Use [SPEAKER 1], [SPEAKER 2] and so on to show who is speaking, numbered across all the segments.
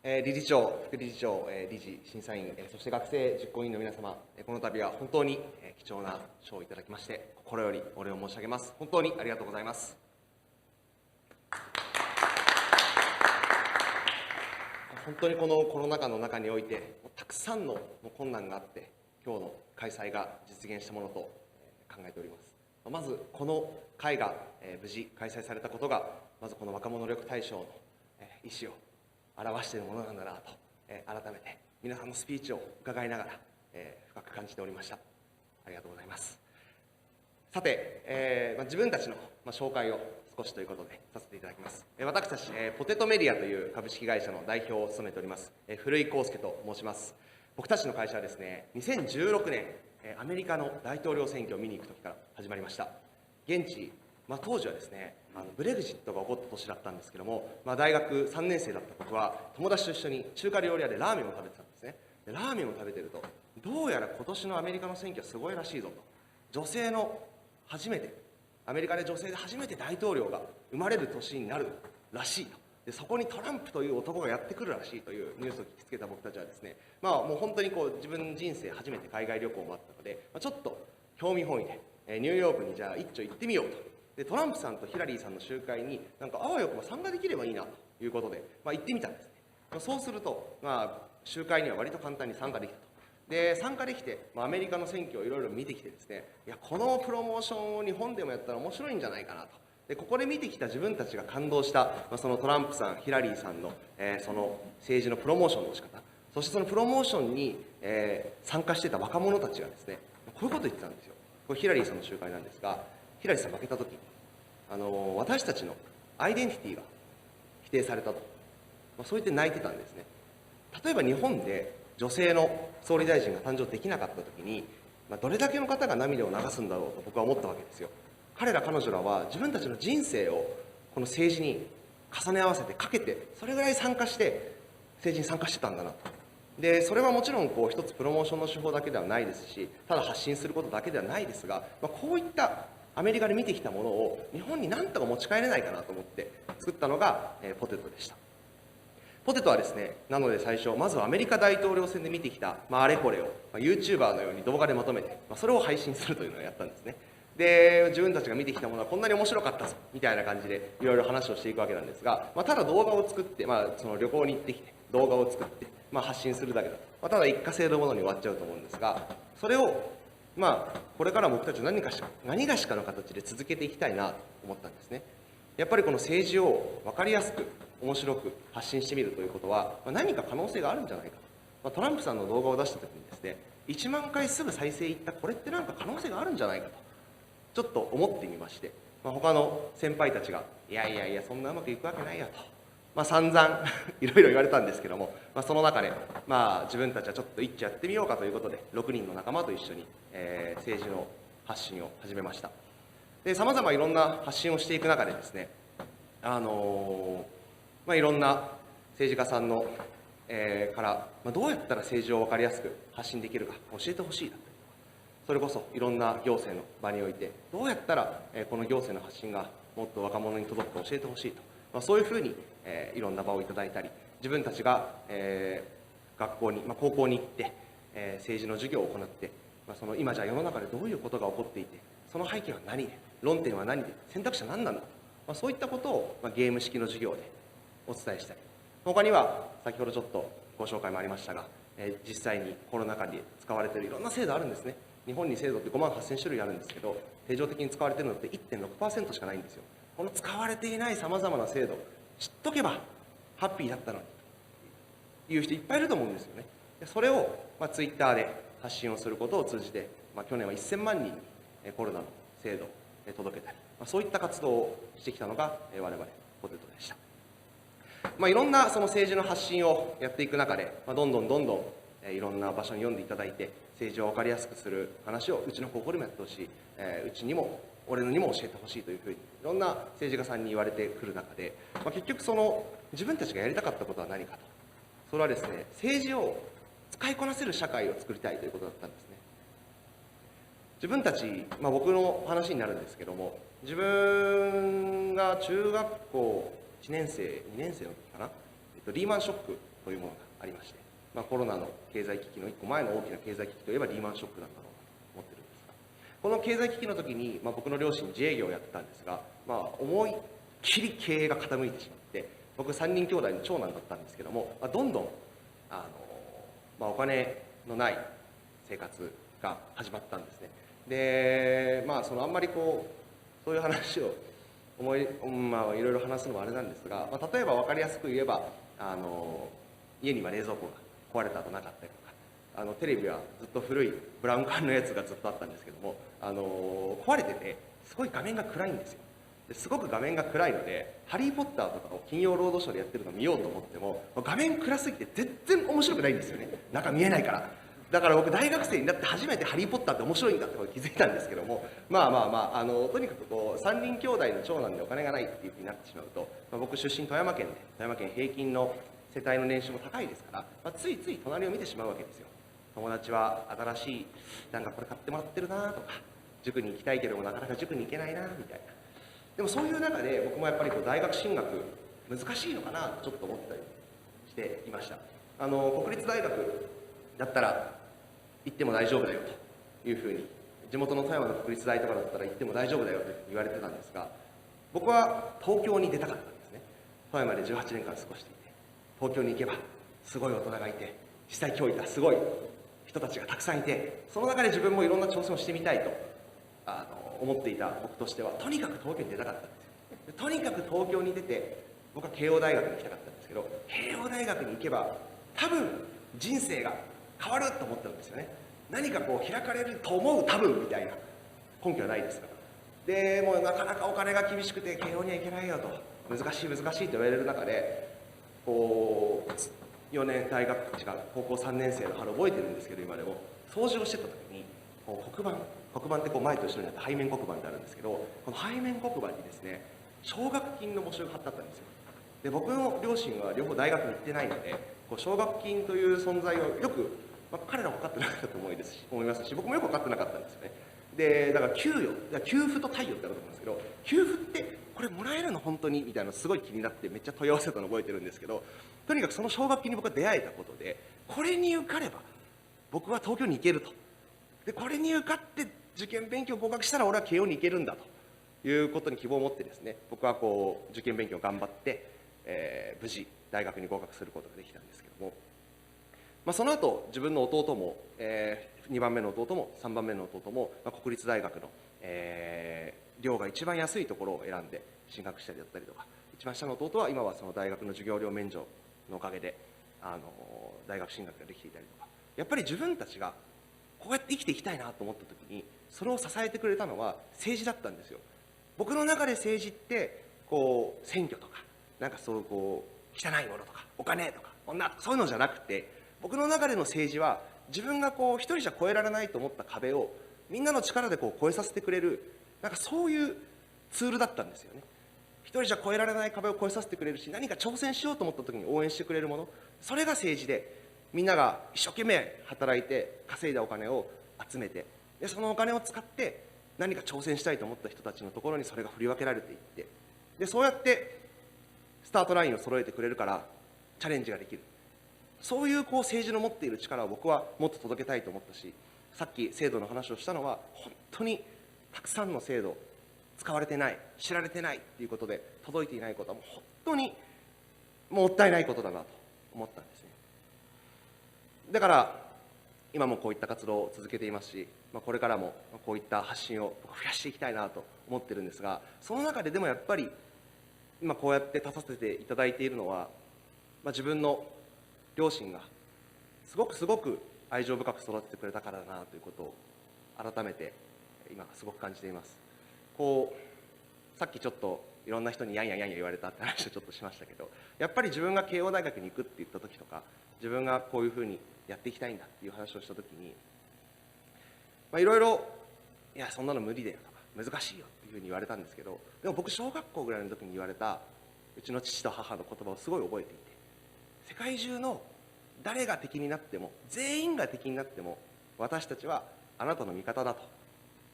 [SPEAKER 1] 理事長、副理事長、理事、審査員、そして学生実行委員の皆様、この度は本当に貴重な賞をいただきまして、心よりお礼を申し上げます。本当にありがとうございます。本当にこのコロナ禍の中において、たくさんの困難があって、今日の開催が実現したものと考えております。まず、この会が無事開催されたことが、まずこの若者力大賞の意思を表しているものなんだなと、改めて皆さんのスピーチを伺いながら、深く感じておりました。ありがとうございます。さて、自分たちの紹介を少しということでさせていただきます。私たち、ポテトメディアという株式会社の代表を務めております、古井康介と申します。僕たちの会社はですね、2016年、アメリカの大統領選挙を見に行く時から始まりました。現地、当時はですね、ブレグジットが起こった年だったんですけども、大学3年生だった僕は友達と一緒に中華料理屋でラーメンを食べてたんですね。でラーメンを食べてると、どうやら今年のアメリカの選挙はすごいらしいぞと。女性の初めて、アメリカで女性で初めて大統領が生まれる年になるらしいと。でそこにトランプという男がやってくるらしいというニュースを聞きつけた僕たちはですね、もう本当に自分の人生初めて海外旅行もあったので、ちょっと興味本位でニューヨークにじゃあ一丁行ってみようと。でトランプさんとヒラリーさんの集会にあわよくば参加できればいいなということで、行ってみたんですね。そうすると、集会には割と簡単に参加できたと。で参加できて、アメリカの選挙をいろいろ見てきてですね、このプロモーションを日本でもやったら面白いんじゃないかなと。でここで見てきた自分たちが感動した、そのトランプさん、ヒラリーさんの、その政治のプロモーションの仕方、そしてそのプロモーションに、参加してた若者たちがですね、こういうことを言ってたんですよ。これヒラリーさんの集会なんですが、ヒラリーさん負けた時に、私たちのアイデンティティが否定されたと、そう言って泣いてたんですね。例えば日本で女性の総理大臣が誕生できなかった時に、どれだけの方が涙を流すんだろうと僕は思ったわけですよ。彼ら彼女らは自分たちの人生をこの政治に重ね合わせてかけて、それぐらい参加して政治に参加してたんだなと。でそれはもちろん一つプロモーションの手法だけではないですし、ただ発信することだけではないですが、こういったアメリカで見てきたものを日本に何とか持ち帰れないかなと思って作ったのが、ポテトでした。ポテトはですね、なので最初、まずはアメリカ大統領選で見てきた、あれこれを、YouTuber のように動画でまとめて、それを配信するというのをやったんですね。で、自分たちが見てきたものはこんなに面白かったぞ、みたいな感じでいろいろ話をしていくわけなんですが、ただ動画を作って、その旅行に行ってきて、動画を作って、発信するだけだと。ただ一過性のものに終わっちゃうと思うんですが、それを、これから僕たち何がしかの形で続けていきたいなと思ったんですね。やっぱりこの政治を分かりやすく面白く発信してみるということは、何か可能性があるんじゃないかと。トランプさんの動画を出した時にですね、1万回すぐ再生いったこれって何か可能性があるんじゃないかとちょっと思ってみまして、他の先輩たちがいやそんなうまくいくわけないよと、散々いろいろ言われたんですけども、その中で、自分たちはちょっと一致やってみようかということで6人の仲間と一緒に、政治の発信を始めました。でさまざまいろんな発信をしていく中でですね、いろんな政治家さんの、から、どうやったら政治を分かりやすく発信できるか教えてほしいだったりとか、それこそいろんな行政の場においてどうやったら、この行政の発信がもっと若者に届くか教えてほしいと、そういうふうに、いろんな場をいただいたり、自分たちが、学校に、高校に行って、政治の授業を行って、その今じゃ世の中でどういうことが起こっていて、その背景は何で、論点は何で、選択肢は何なんだと、そういったことを、ゲーム式の授業でお伝えしたり、他には先ほどちょっとご紹介もありましたが、実際にコロナ禍で使われているいろんな制度あるんですね。日本に制度って5万8000種類あるんですけど、定常的に使われているのって 1.6% しかないんですよ。この使われていないさまざまな制度、知っとけばハッピーだったのにという人いっぱいいると思うんですよね。それを、ツイッターで発信をすることを通じて、去年は1000万人にコロナの制度を届けたり、そういった活動をしてきたのが我々ポテトでした。いろんなその政治の発信をやっていく中で、どんどんいろんな場所に読んでいただいて、政治を分かりやすくする話をうちの高校でもやってほしい、うちにも俺のにも教えてほしいというふうにいろんな政治家さんに言われてくる中で、結局その自分たちがやりたかったことは何かと、それはですね、政治を使いこなせる社会を作りたいということだったんですね。自分たち、僕の話になるんですけども、自分が中学校1年生2年生の時かな、リーマンショックというものがありまして、コロナの経済危機の1個前の大きな経済危機といえばリーマンショックだったろうなと思ってるんですが、この経済危機の時に、僕の両親自営業をやってたんですが、思いっきり経営が傾いてしまって、僕3人兄弟の長男だったんですけども、どんどんお金のない生活が始まったんですね。で、あんまりそういう話をいろいろ話すのもあれなんですが、例えば分かりやすく言えば家には冷蔵庫が壊れた後なかったりとか、テレビはずっと古いブラウン管のやつがずっとあったんですけども、壊れててすごい画面が暗いんですよ。すごく画面が暗いので「ハリー・ポッター」とかを金曜ロードショーでやってるのを見ようと思っても画面暗すぎて全然面白くないんですよね。中見えないから。だから僕大学生になって初めて「ハリー・ポッター」って面白いんだってことに気づいたんですけども、とにかく3人兄弟の長男でお金がないっていうふうになってしまうと、僕出身富山県で、富山県平均の世帯の年収も高いですから、ついつい隣を見てしまうわけですよ。友達は新しいなんかこれ買ってもらってるなとか、塾に行きたいけどもなかなか塾に行けないなみたいな。でもそういう中で僕もやっぱり大学進学難しいのかなとちょっと思ったりしていました。国立大学だったら行っても大丈夫だよというふうに、地元の富山の国立大とかだったら行っても大丈夫だよと言われてたんですが、僕は東京に出たかったんですね。富山で18年間過ごしていて、東京に行けばすごい大人がいて、実際教育がすごい人たちがたくさんいて、その中で自分もいろんな挑戦をしてみたいと思っていた僕としては、とにかく東京に出たかったんですよ。とにかく東京に出て、僕は慶応大学に行きたかったんですけど、慶応大学に行けば多分人生が変わると思ったんですよね。何か開かれると思う多分みたいな根拠はないですから。でもうなかなかお金が厳しくて慶応には行けないよと、難しい難しいと言われる中で、4年大学違う高校3年生の春覚えてるんですけど、今でも掃除をしてた時に黒板って前と後ろにあって背面黒板ってあるんですけど、この背面黒板にですね奨学金の募集が貼ってあったんですよ。で僕の両親は両方大学に行ってないので、奨学金という存在をよく、彼らも分かってなかったと思いますし、僕もよく分かってなかったんですよね。でだから給付と貸与ってあると思うんですけど、給付ってこれもらえるの本当にみたいなのすごい気になってめっちゃ問い合わせたの覚えてるんですけど、とにかくその奨学金に僕は出会えたことで、これに受かれば僕は東京に行けると。でこれに受かって受験勉強合格したら俺は慶応に行けるんだということに希望を持ってですね、僕は受験勉強を頑張って、無事大学に合格することができたんですけども、その後自分の弟も、2番目の弟も3番目の弟も、国立大学の、寮が一番安いところを選んで進学したりだったりとか、一番下の弟は今はその大学の授業料免除のおかげで大学進学ができていたりとか、やっぱり自分たちがこうやって生きていきたいなと思った時にそれを支えてくれたのは政治だったんですよ。僕の中で政治って選挙とかなんかそう汚いものとかお金とか女とかそういうのじゃなくて、僕の中での政治は自分が一人じゃ越えられないと思った壁をみんなの力で越えさせてくれる、なんかそういうツールだったんですよね。一人じゃ越えられない壁を越えさせてくれるし、何か挑戦しようと思った時に応援してくれるもの、それが政治で、みんなが一生懸命働いて稼いだお金を集めて、でそのお金を使って何か挑戦したいと思った人たちのところにそれが振り分けられていって、でそうやってスタートラインを揃えてくれるからチャレンジができる。そういう政治の持っている力を僕はもっと届けたいと思ったし、さっき制度の話をしたのは本当にたくさんの制度使われてない、知られてないっていうことで届いていないことはもう本当にもったいないことだなと思ったんですね。だから今もこういった活動を続けていますし、これからもこういった発信を増やしていきたいなと思ってるんですが、その中ででもやっぱり今こうやって立たせていただいているのは、自分の両親がすごく愛情深く育ててくれたからだなということを改めて今すごく感じています。さっきちょっといろんな人にやんや言われたって話をちょっとしましたけど、やっぱり自分が慶応大学に行くって言った時とか、自分がこういうふうにやっていきたいんだっていう話をした時に、いろいろいやそんなの無理だよとか難しいよっていうふうに言われたんですけど、でも僕小学校ぐらいの時に言われたうちの父と母の言葉をすごい覚えていて、世界中の誰が敵になっても全員が敵になっても私たちはあなたの味方だと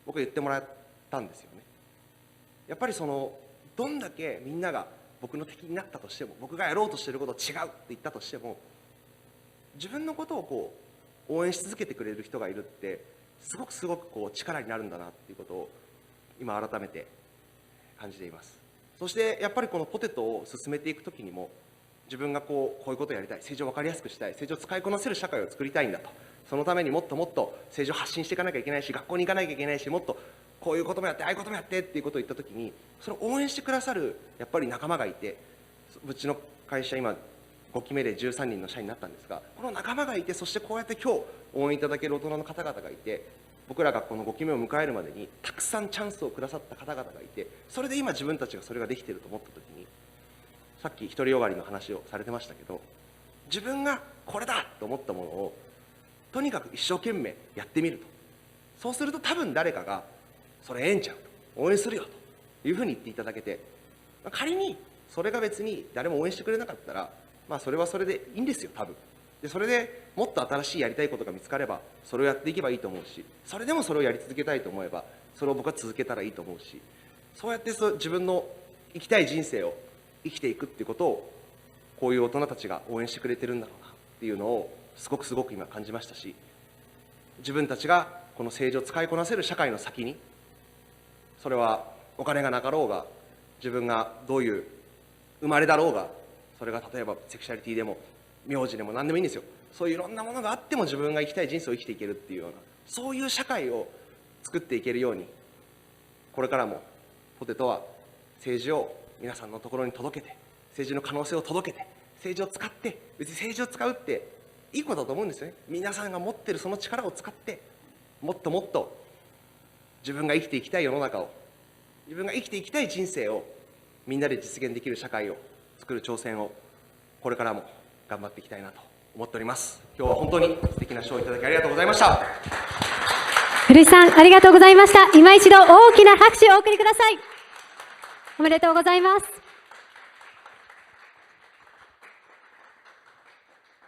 [SPEAKER 1] 僕は言ってもらったんですよね。やっぱりどんだけみんなが僕の敵になったとしても、僕がやろうとしていること違うって言ったとしても、自分のことを応援し続けてくれる人がいるってすごく力になるんだなっていうことを今改めて感じています。そしてやっぱりこのポテトを進めていくときにも、自分がこういうことをやりたい、政治を分かりやすくしたい、政治を使いこなせる社会を作りたいんだと、そのためにもっと政治を発信していかなきゃいけないし、学校に行かなきゃいけないし、もっとこういうこともやって、ああいうこともやってっていうことを言ったときに、それを応援してくださるやっぱり仲間がいて、うちの会社今5期目で13人の社員になったんですが、この仲間がいて、そしてこうやって今日応援いただける大人の方々がいて、僕らがこの5期目を迎えるまでにたくさんチャンスをくださった方々がいて、それで今自分たちがそれができていると思ったときに、さっき独りよがりの話をされてましたけど、自分がこれだと思ったものをとにかく一生懸命やってみると、そうすると多分誰かがそれええんちゃうと、応援するよというふうに言っていただけて、仮にそれが別に誰も応援してくれなかったら、それはそれでいいんですよ、多分。でそれでもっと新しいやりたいことが見つかればそれをやっていけばいいと思うし、それでもそれをやり続けたいと思えばそれを僕は続けたらいいと思うし、そうやって自分の生きたい人生を生きていくっていうことをこういう大人たちが応援してくれてるんだろうなっていうのをすごく今感じましたし、自分たちがこの政治を使いこなせる社会の先に、それはお金がなかろうが、自分がどういう生まれだろうが、それが例えばセクシャリティでも名字でも何でもいいんですよ。そういういろんなものがあっても自分が生きたい人生を生きていけるっていうような、そういう社会を作っていけるように、これからもポテトは政治を皆さんのところに届けて、政治の可能性を届けて、政治を使って、別に政治を使うっていいことだと思うんですよね。皆さんが持ってるその力を使って、もっともっと自分が生きていきたい世の中を、自分が生きていきたい人生をみんなで実現できる社会を作る挑戦をこれからも頑張っていきたいなと思っております。今日は本当に素敵な賞をいただきありがとうございました。
[SPEAKER 2] 古井さん、ありがとうございました。今一度大きな拍手をお送りください。おめでとうございます。